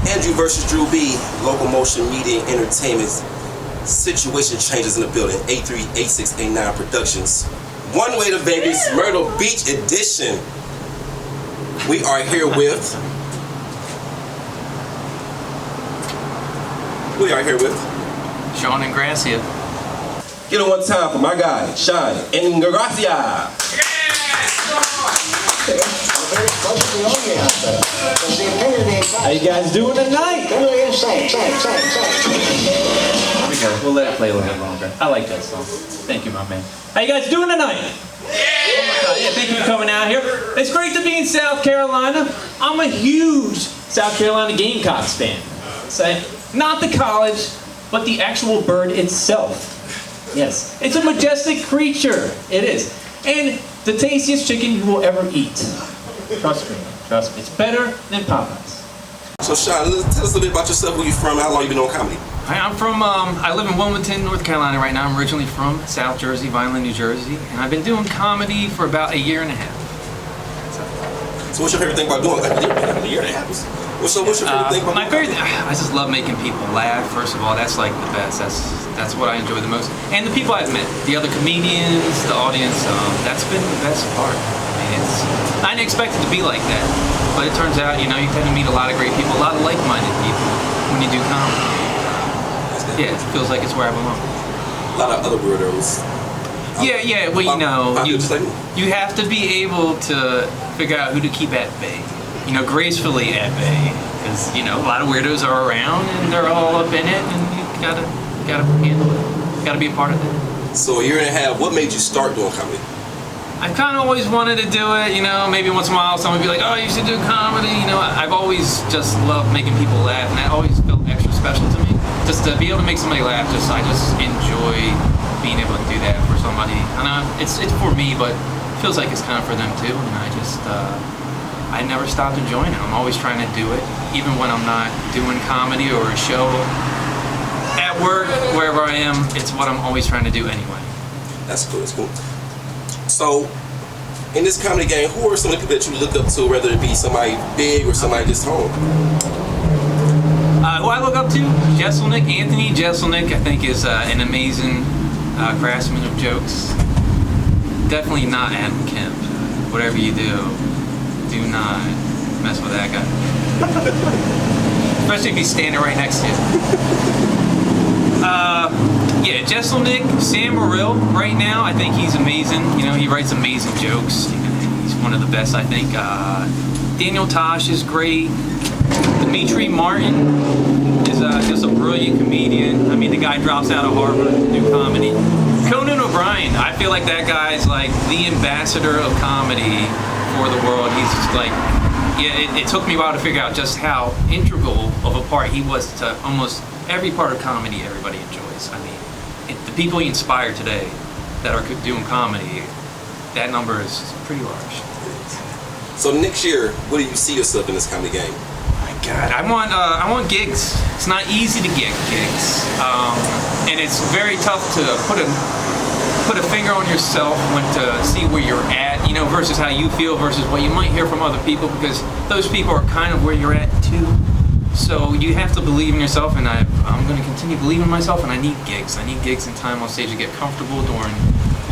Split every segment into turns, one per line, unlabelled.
Andrew versus Drew B, Locomotion Media and Entertainment. Situation changes in the building. 838689 Productions. One Way to Vegas, Myrtle Beach edition. We are here with.
Shaun Ingrassia.
Get it one time for my guy, Shaun Ingrassia.
How you guys doing tonight? We'll let it play a little bit longer. I like that song. Thank you, my man. How you guys doing tonight? Yeah, thank you for coming out here. It's great to be in South Carolina. I'm a huge South Carolina Gamecocks fan. Say, not the college, but the actual bird itself. Yes, it's a majestic creature. It is. And the tastiest chicken you will ever eat. Trust me. It's better than Popeyes.
So Shaun, tell us a little bit about yourself, where you from, how long you been doing comedy?
I'm from, I live in Wilmington, North Carolina right now. I'm originally from South Jersey, Vineland, New Jersey. And I've been doing comedy for about a year and a half.
So what's your favorite thing about doing comedy? A year and a half. What's your favorite thing about
my favorite thing? I just love making people laugh, first of all. That's like the best. That's what I enjoy the most. And the people I've met, the other comedians, the audience, that's been the best part. I didn't expect it to be like that, but it turns out, you tend to meet a lot of great people, a lot of like-minded people when you do comedy. Yeah, it feels like it's where I belong.
A lot of other weirdos.
Yeah, well, you have to be able to figure out who to keep at bay, gracefully at bay, because, a lot of weirdos are around and they're all up in it, and you gotta handle it. You gotta be a part of it.
So a year and a half, what made you start doing comedy?
I've kind of always wanted to do it, maybe once in a while someone would be like, oh, you should do comedy, I've always just loved making people laugh, and that always felt extra special to me. Just to be able to make somebody laugh, I just enjoy being able to do that for somebody. I know it's for me, but it feels like it's kind of for them too, and I never stopped enjoying it. I'm always trying to do it, even when I'm not doing comedy or a show. At work, wherever I am, it's what I'm always trying to do anyway.
That's cool. So, in this comedy game, who are some of the people that you look up to, whether it be somebody big or somebody just home?
Who I look up to? Anthony Jeselnik, I think, is an amazing craftsman of jokes. Definitely not Adam Kemp. Whatever you do not mess with that guy. Especially if he's standing right next to you. Yeah, Jeselnik, Sam Myrtle right now, I think he's amazing. He writes amazing jokes. He's one of the best, I think. Daniel Tosh is great. Dimitri Martin is just a brilliant comedian. The guy drops out of Harvard to do comedy. Conan O'Brien, I feel like that guy's like the ambassador of comedy for the world. He's just like, it took me a while to figure out just how integral of a part he was to almost every part of comedy everybody enjoys. The people he inspired today that are doing comedy, that number is pretty large.
So next year, what do you see yourself in this comedy game?
My God, I want gigs. It's not easy to get gigs, and it's very tough to put a finger on yourself when to see where you're at, versus how you feel versus what you might hear from other people, because those people are kind of where you're at too. So you have to believe in yourself, and I'm going to continue believing in myself, and I need gigs. I need gigs and time on stage to get comfortable during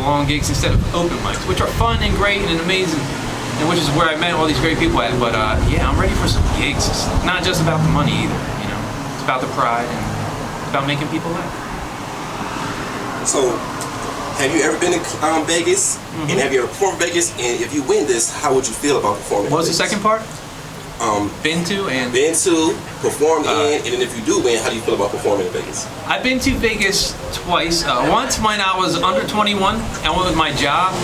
long gigs instead of open mics, which are fun and great and amazing, and which is where I met all these great people at. But yeah, I'm ready for some gigs. It's not just about the money either, It's about the pride and it's about making people laugh.
So, have you ever been to Vegas? Mm-hmm. And have you ever performed in Vegas? And if you win this, how would you feel about performing?
What was the second part? Been to,
performed in, and then if you do win, how do you feel about performing in Vegas?
I've been to Vegas twice. Once when I was under 21, I went with my job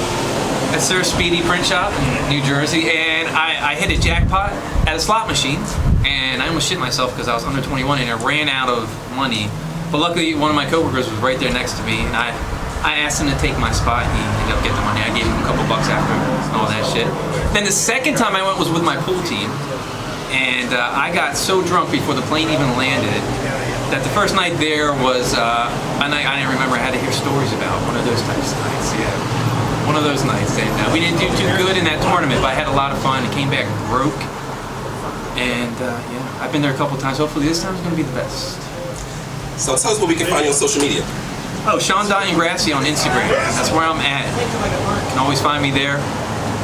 at Sir Speedy Print Shop in New Jersey, and I hit a jackpot at a slot machine, and I almost shit myself because I was under 21 and I ran out of money. But luckily, one of my coworkers was right there next to me, and I asked him to take my spot, and he ended up getting the money. I gave him a couple bucks after and all that shit. Then the second time I went was with my pool team. And I got so drunk before the plane even landed that the first night there was a night I didn't remember. I had to hear stories about one of those types of nights. Yeah, one of those nights. And we didn't do too good in that tournament, but I had a lot of fun. It came back broke. And yeah, I've been there a couple times. Hopefully this time's gonna be the best.
So tell us where we can find you on social media.
Oh, Shaun Ingrassia on Instagram. That's where I'm at. You can always find me there.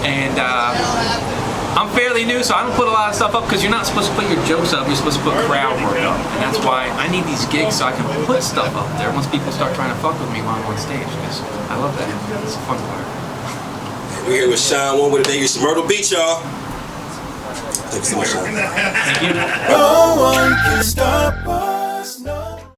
And I'm fairly new, so I don't put a lot of stuff up because you're not supposed to put your jokes up. You're supposed to put crowd work up. And that's why I need these gigs so I can put stuff up there once people start trying to fuck with me while I'm on stage. Because I love that. It's a fun part.
We're here with Shaun, one with the Vegas, Myrtle Beach, y'all. Thank you so much, Shaun.
Thank you.
No one can stop us.